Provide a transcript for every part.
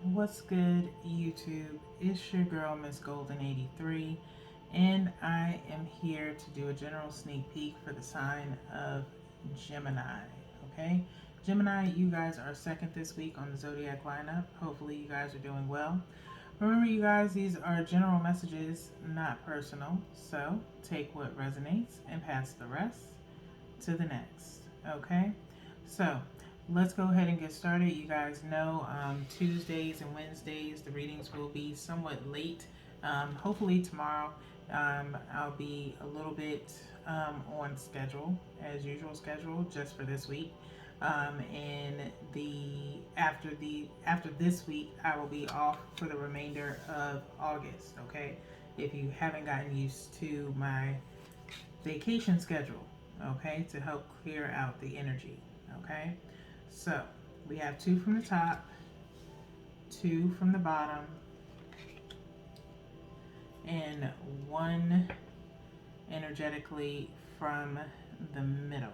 What's good, YouTube? It's your girl, Miss Golden 83, and I am here to do a general sneak peek for the sign of Gemini. Okay, Gemini, you guys are second this week on the zodiac lineup. Hopefully, you guys are doing well. Remember, you guys, these are general messages, not personal. So take what resonates and pass the rest to the next. Okay, so let's go ahead and get started. You guys know Tuesdays and Wednesdays the readings will be somewhat late. Hopefully tomorrow I'll be a little bit on schedule, as usual schedule, just for this week. And after this week I will be off for the remainder of August. Okay, if you haven't gotten used to my vacation schedule, okay, to help clear out the energy. Okay, so we have two from the top, two from the bottom, and one energetically from the middle.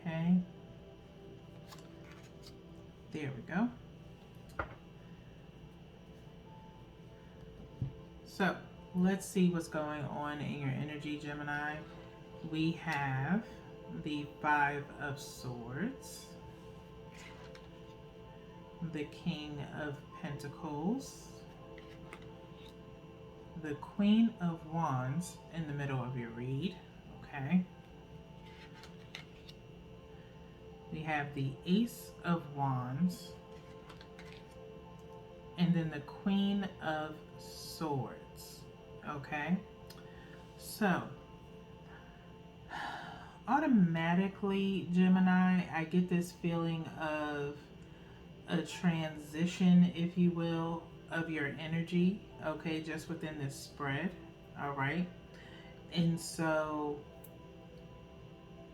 Okay, there we go. So let's see what's going on in your energy, Gemini. We have the Five of Swords, the King of Pentacles, the Queen of Wands in the middle of your read. Okay. We have the Ace of Wands, and then the Queen of Swords. Okay. So automatically, Gemini, I get this feeling of a transition, if you will, of your energy, okay, just within this spread. All right. And so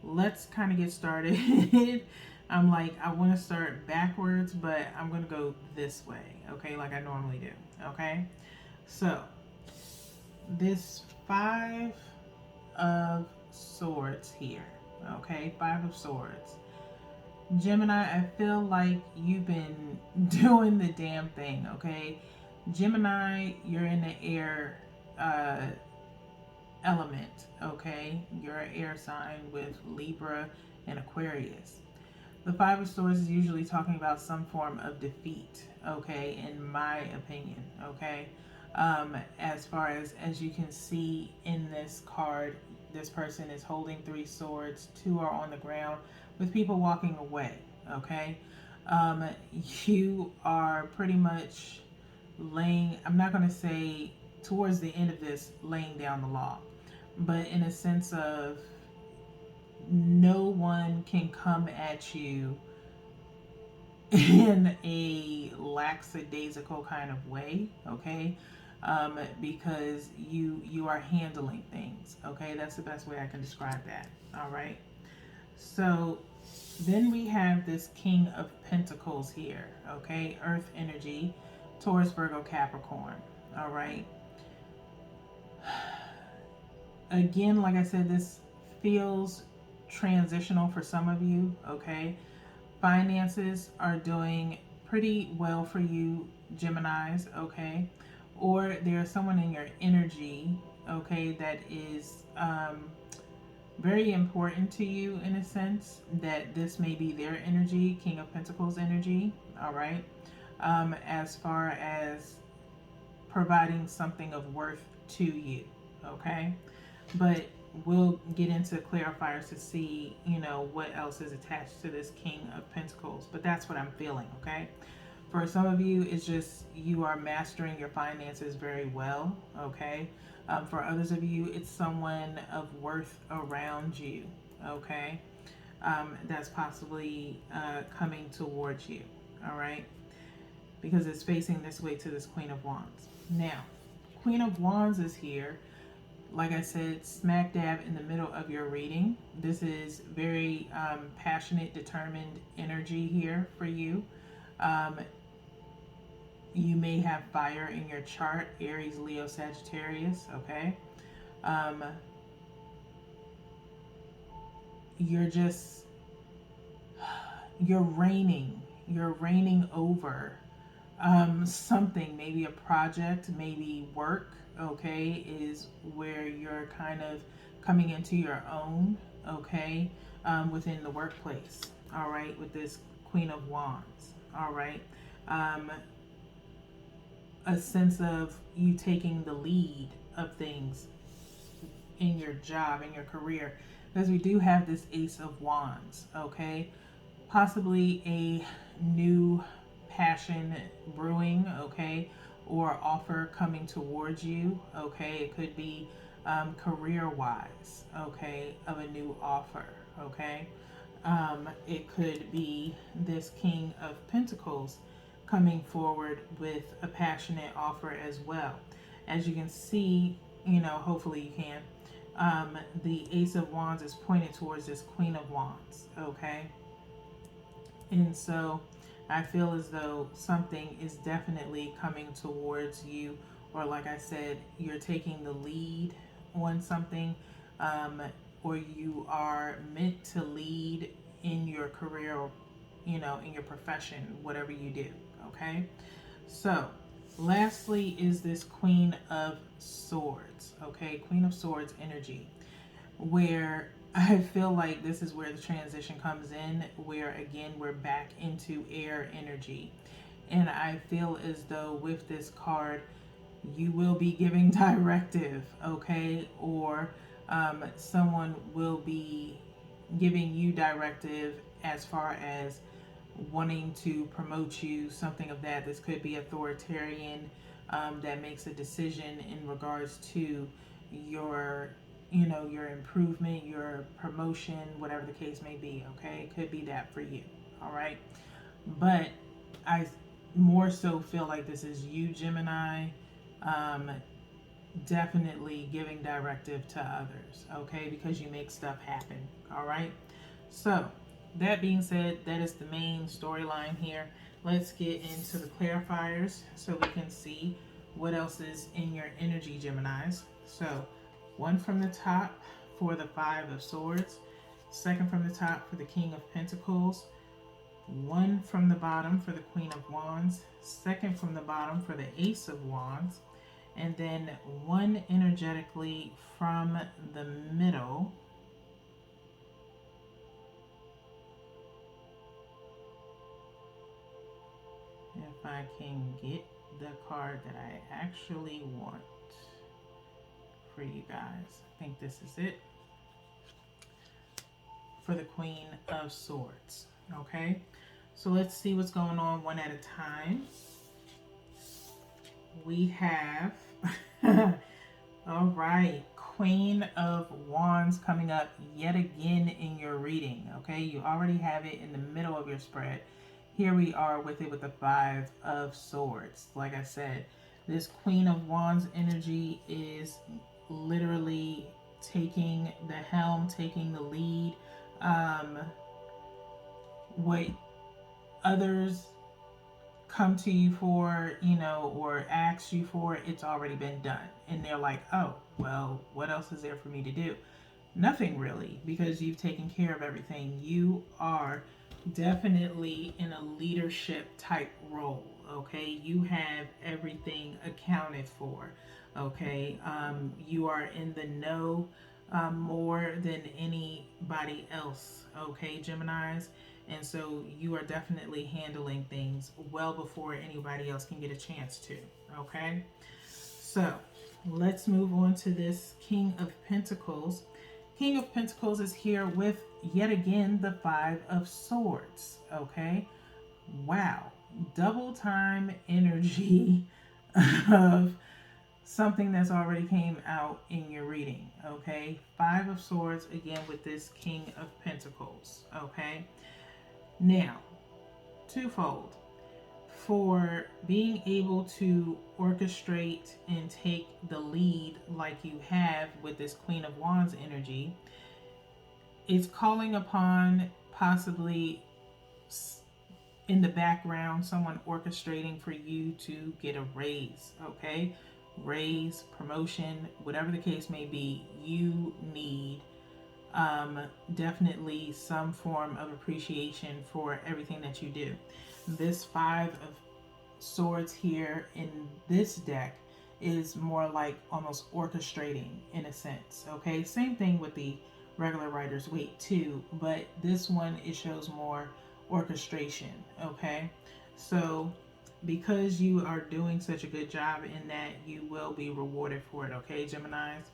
let's kind of get started. I'm like, I want to start backwards, but I'm going to go this way, okay, like I normally do. Okay. So this Five of Swords here, okay, Five of Swords. Gemini, I feel like you've been doing the damn thing, okay? Gemini, you're in the air element, okay? You're an air sign with Libra and Aquarius. The Five of Swords is usually talking about some form of defeat, okay, in my opinion, okay? As far as you can see in this card, this person is holding three swords, two are on the ground with people walking away, okay? You are pretty much laying, I'm not going to say towards the end of this, laying down the law, but in a sense of no one can come at you in a lackadaisical kind of way, okay? Because you are handling things, okay? That's the best way I can describe that. All right. So then we have this King of Pentacles here, okay? Earth energy, Taurus, Virgo, Capricorn. All right. Again, like I said, this feels transitional for some of you, okay? Finances are doing pretty well for you, Geminis, okay? Or there's someone in your energy, okay, that is very important to you in a sense, that this may be their energy, King of Pentacles energy, all right? As far as providing something of worth to you, okay? But we'll get into clarifiers to see, you know, what else is attached to this King of Pentacles. But that's what I'm feeling, okay? For some of you, it's just you are mastering your finances very well, okay? For others of you, it's someone of worth around you, okay? That's possibly coming towards you, all right? Because it's facing this way to this Queen of Wands. Now, Queen of Wands is here. Like I said, smack dab in the middle of your reading. This is very passionate, determined energy here for you. You may have fire in your chart, Aries, Leo, Sagittarius, okay? You're just you're reigning over something, maybe a project, maybe work, okay, is where you're kind of coming into your own, okay, within the workplace, all right, with this Queen of Wands, all right. Um, a sense of you taking the lead of things in your job, in your career, because we do have this Ace of Wands, okay? Possibly a new passion brewing, okay? Or offer coming towards you, okay? It could be career wise, okay? Of a new offer, okay? It could be this King of Pentacles coming forward with a passionate offer as well. As you can see, you know, hopefully you can. The Ace of Wands is pointed towards this Queen of Wands, okay? And so I feel as though something is definitely coming towards you, or like I said, you're taking the lead on something, um, or you are meant to lead in your career, you know, in your profession, whatever you do, okay? So, lastly, is this Queen of Swords, okay? Queen of Swords energy, where I feel like this is where the transition comes in, where again we're back into air energy. And I feel as though with this card, you will be giving directive, okay? Or someone will be giving you directive as far as wanting to promote you, something of that. This could be authoritarian, that makes a decision in regards to your, you know, your improvement, your promotion, whatever the case may be, okay? It could be that for you, all right? But I more so feel like this is you, Gemini, um, definitely giving directive to others, okay? Because you make stuff happen, all right? So, that being said, that is the main storyline here. Let's get into the clarifiers so we can see what else is in your energy, Geminis. So, one from the top for the Five of Swords, second from the top for the King of Pentacles, one from the bottom for the Queen of Wands, second from the bottom for the Ace of Wands, and then one energetically from the middle if I can get the card that I actually want for you guys. I think this is it for the Queen of Swords. Okay, so let's see what's going on one at a time. We have, all right, Queen of Wands coming up yet again in your reading. Okay, you already have it in the middle of your spread. Here we are with it with the Five of Swords. Like I said, this Queen of Wands energy is literally taking the helm, taking the lead. What others come to you for, you know, or ask you for, it's already been done. And they're like, oh, well, what else is there for me to do? Nothing really, because you've taken care of everything. You are definitely in a leadership type role, okay? You have everything accounted for, okay? You are in the know more than anybody else, okay, Geminis? And so you are definitely handling things well before anybody else can get a chance to, okay? So let's move on to this King of Pentacles. King of Pentacles is here with, yet again, the Five of Swords, okay? Wow. Double time energy of something that's already came out in your reading, okay? Five of Swords, again, with this King of Pentacles, okay? Now, twofold. For being able to orchestrate and take the lead like you have with this Queen of Wands energy, it's calling upon possibly in the background someone orchestrating for you to get a raise, okay? Raise, promotion, whatever the case may be, you need um, definitely some form of appreciation for everything that you do. This Five of Swords here in this deck is more like almost orchestrating in a sense. Okay, same thing with the regular Rider's Waite too, but this one it shows more orchestration. Okay, so because you are doing such a good job in that, you will be rewarded for it. Okay, Geminis.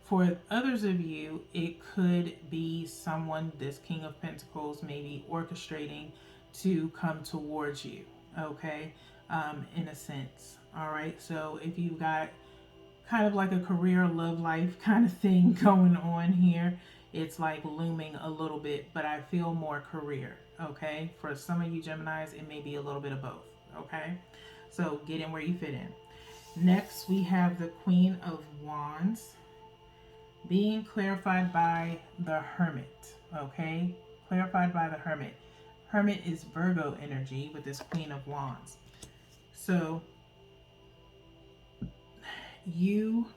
For others of you, it could be someone, this King of Pentacles, maybe orchestrating to come towards you, okay, in a sense. All right, so if you've got kind of like a career, love life kind of thing going on here, it's like looming a little bit, but I feel more career, okay? For some of you Geminis, it may be a little bit of both, okay? So get in where you fit in. Next, we have the Queen of Wands being clarified by the Hermit, okay? Clarified by the Hermit. Hermit is Virgo energy with this Queen of Wands. So you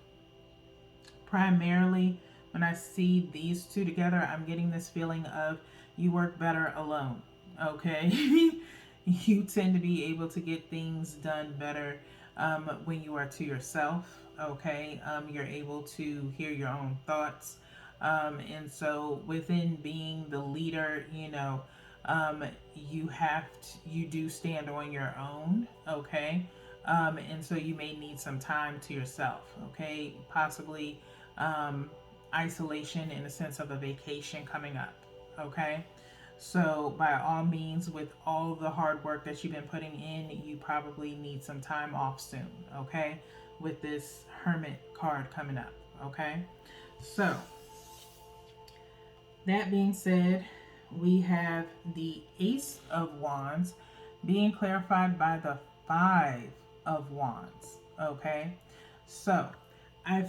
primarily, when I see these two together, I'm getting this feeling of you work better alone, okay? You tend to be able to get things done better when you are to yourself, okay? You're able to hear your own thoughts. And so within being the leader, you do stand on your own, okay? And so you may need some time to yourself, okay? Possibly isolation in the sense of a vacation coming up, okay? So by all means, with all the hard work that you've been putting in, you probably need some time off soon, okay? With this Hermit card coming up, okay? So that being said, we have the Ace of Wands being clarified by the Five of Wands, okay? So I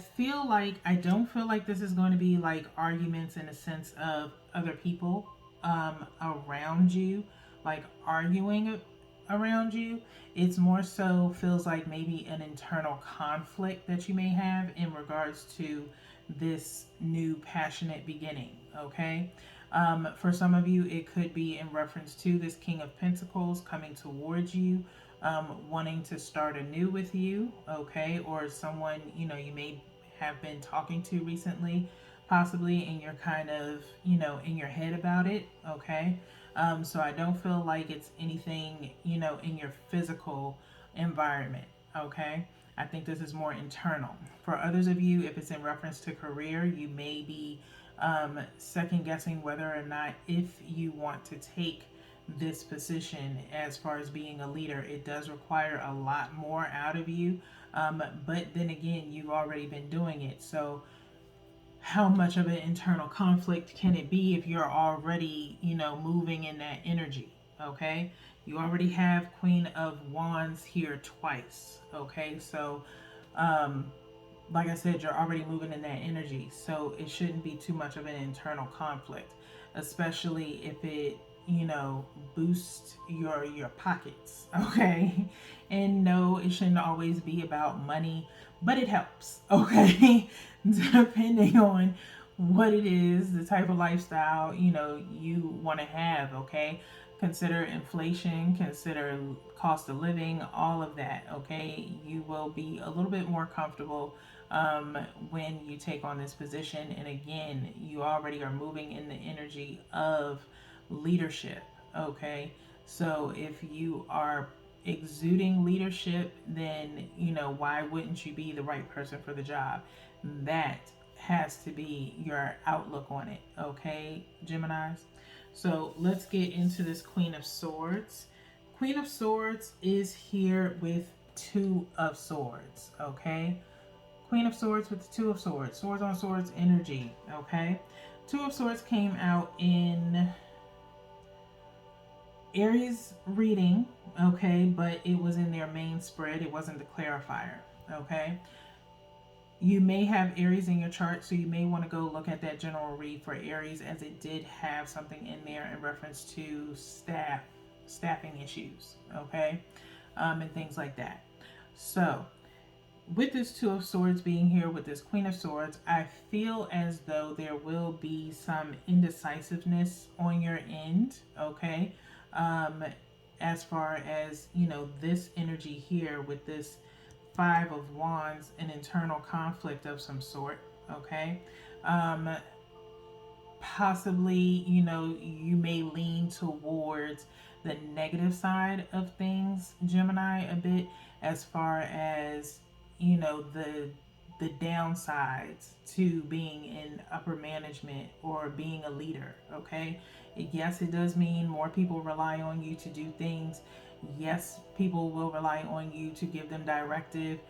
don't feel like this is going to be like arguments in the sense of other people around you, like arguing around you. It's more so feels like maybe an internal conflict that you may have in regards to this new passionate beginning, okay? For some of you, it could be in reference to this King of Pentacles coming towards you, wanting to start anew with you, okay? Or someone, you may have been talking to recently, possibly, and you're kind of, in your head about it, okay? So I don't feel like it's anything, in your physical environment, okay? I think this is more internal. For others of you, if it's in reference to career, you may be second guessing whether or not if you want to take this position as far as being a leader. It does require a lot more out of you, but then again, you've already been doing it. So how much of an internal conflict can it be if you're already, moving in that energy? Okay, you already have Queen of Wands here twice. Okay, so like I said, you're already moving in that energy, so it shouldn't be too much of an internal conflict, especially if it, boosts your pockets. Okay, and no, it shouldn't always be about money, but it helps. Okay, depending on what it is, the type of lifestyle you want to have. Okay, consider inflation, consider cost of living, all of that. Okay, you will be a little bit more comfortable when you take on this position. And again, you already are moving in the energy of leadership. Okay, so if you are exuding leadership, then why wouldn't you be the right person for the job? That has to be your outlook on it. Okay, Geminis. So let's get into this Queen of Swords. Queen of Swords is here with Two of Swords. Okay, Queen of Swords with the Two of Swords. Swords on Swords energy. Okay, Two of Swords came out in Aries reading, okay, but it was in their main spread. It wasn't the clarifier, okay? You may have Aries in your chart, so you may want to go look at that general read for Aries, as it did have something in there in reference to staffing issues, okay, and things like that. So with this Two of Swords being here with this Queen of Swords, I feel as though there will be some indecisiveness on your end, okay? Um, as far as, this energy here with this Five of Wands, an internal conflict of some sort, okay? Um, Possibly, you may lean towards the negative side of things, Gemini, a bit, as far as, the downsides to being in upper management or being a leader, okay? Yes, it does mean more people rely on you to do things. Yes, people will rely on you to give them directive.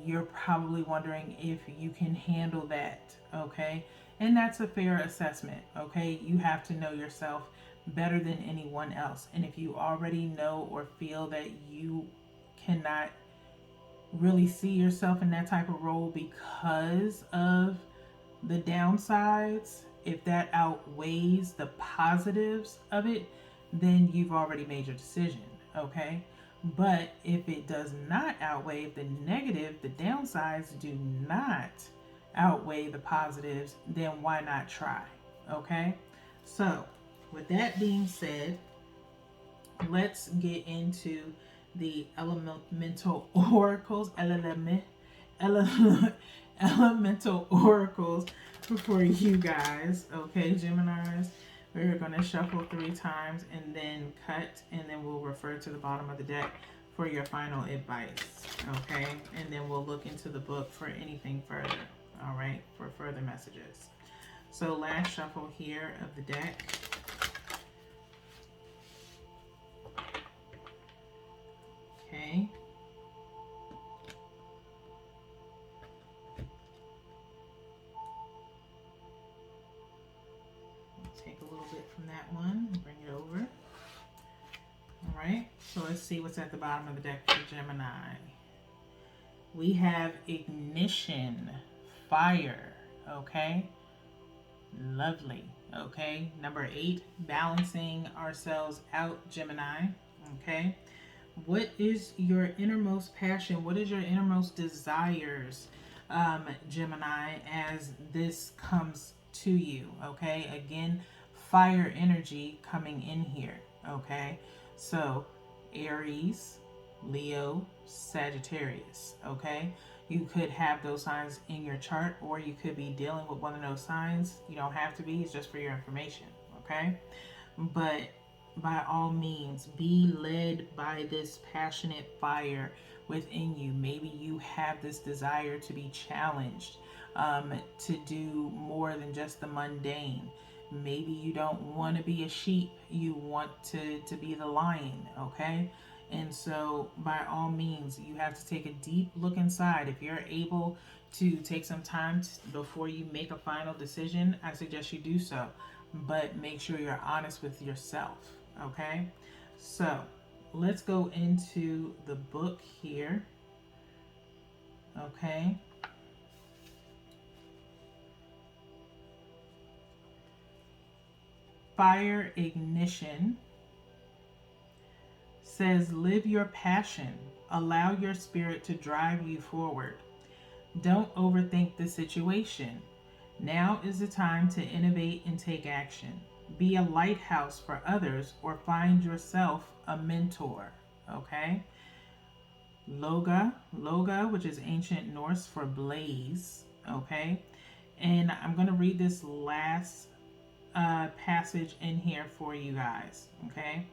You're probably wondering if you can handle that, okay? And that's a fair assessment, okay? You have to know yourself better than anyone else. And if you already know or feel that you cannot really see yourself in that type of role because of the downsides, if that outweighs the positives of it, then you've already made your decision, okay? But if it does not outweigh, if the negative, the downsides do not outweigh the positives, then why not try, okay? So, with that being said, let's get into the elemental oracles, elemental oracles for you guys, okay, Geminis. We're going to shuffle 3 times and then cut, and then we'll refer to the bottom of the deck for your final advice, okay? And then we'll look into the book for anything further, all right, for further messages. So last shuffle here of the deck. Okay. Take a little bit from that one and bring it over. All right, so let's see what's at the bottom of the deck for Gemini. We have ignition, fire, okay? Lovely, okay? Number 8, balancing ourselves out, Gemini, okay? What is your innermost passion? What is your innermost desires, Gemini, as this comes to you, okay? Again, fire energy coming in here, okay? So, Aries, Leo, Sagittarius, okay? You could have those signs in your chart, or you could be dealing with one of those signs. You don't have to be, it's just for your information, okay? But by all means, be led by this passionate fire within you. Maybe you have this desire to be challenged, to do more than just the mundane. Maybe you don't want to be a sheep, you want to be the lion, okay? And so, by all means, you have to take a deep look inside. If you're able to take some time before you make a final decision, I suggest you do so. But make sure you're honest with yourself, okay? So, let's go into the book here, okay? Fire Ignition says, live your passion. Allow your spirit to drive you forward. Don't overthink the situation. Now is the time to innovate and take action. Be a lighthouse for others or find yourself a mentor, okay? Loga, which is ancient Norse for blaze, okay? And I'm going to read this last passage in here for you guys, okay?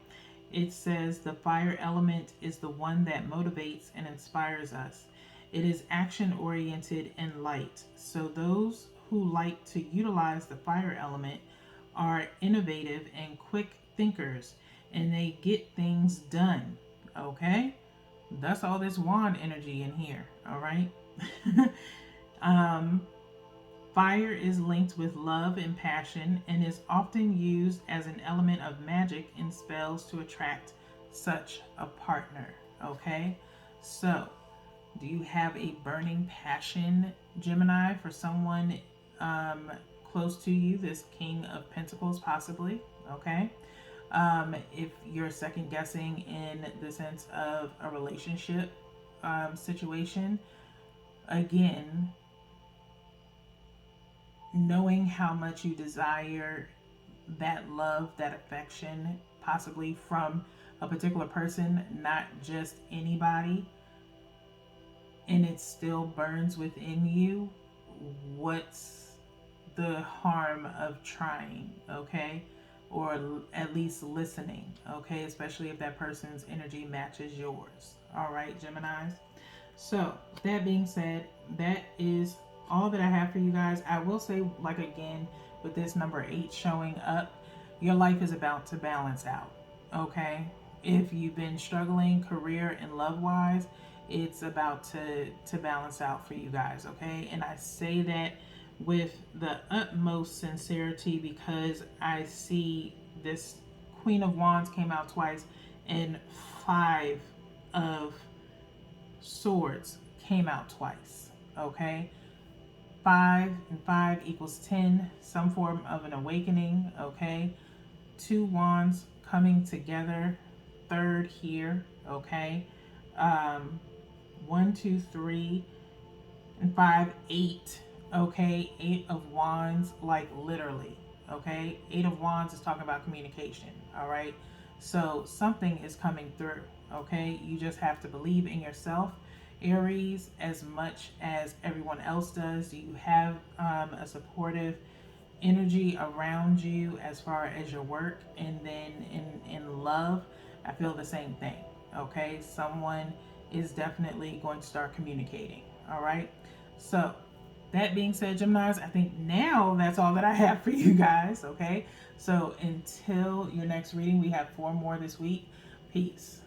It says, the fire element is the one that motivates and inspires us. It is action-oriented and light. So those who like to utilize the fire element are innovative and quick thinkers, and they get things done, okay? That's all this wand energy in here, all right? Fire is linked with love and passion and is often used as an element of magic in spells to attract such a partner, okay? So, do you have a burning passion, Gemini, for someone close to you, this King of Pentacles possibly, okay? If you're second guessing in the sense of a relationship situation, again, knowing how much you desire that love, that affection, possibly from a particular person, not just anybody, and it still burns within you, what's the harm of trying, okay? Or at least listening, okay? Especially if that person's energy matches yours. All right, Geminis? So, that being said, that is all that I have for you guys. I will say, like again, with this number 8 showing up, your life is about to balance out, okay? If you've been struggling career and love wise, it's about to balance out for you guys, okay? And I say that with the utmost sincerity because I see this Queen of Wands came out twice and 5 of Swords came out twice, okay? 5 and 5 equals 10, some form of an awakening, okay? 2 wands coming together, third here, okay? 1, 2, 3, and 5, 8, okay? 8 of wands, like literally, okay? 8 of wands is talking about communication, all right? So something is coming through, okay? You just have to believe in yourself, Aries, as much as everyone else does. You have a supportive energy around you as far as your work, and then in love, I feel the same thing, okay? Someone is definitely going to start communicating, all right? So that being said, Geminis, I think now that's all that I have for you guys, okay? So until your next reading, we have 4 more this week. Peace.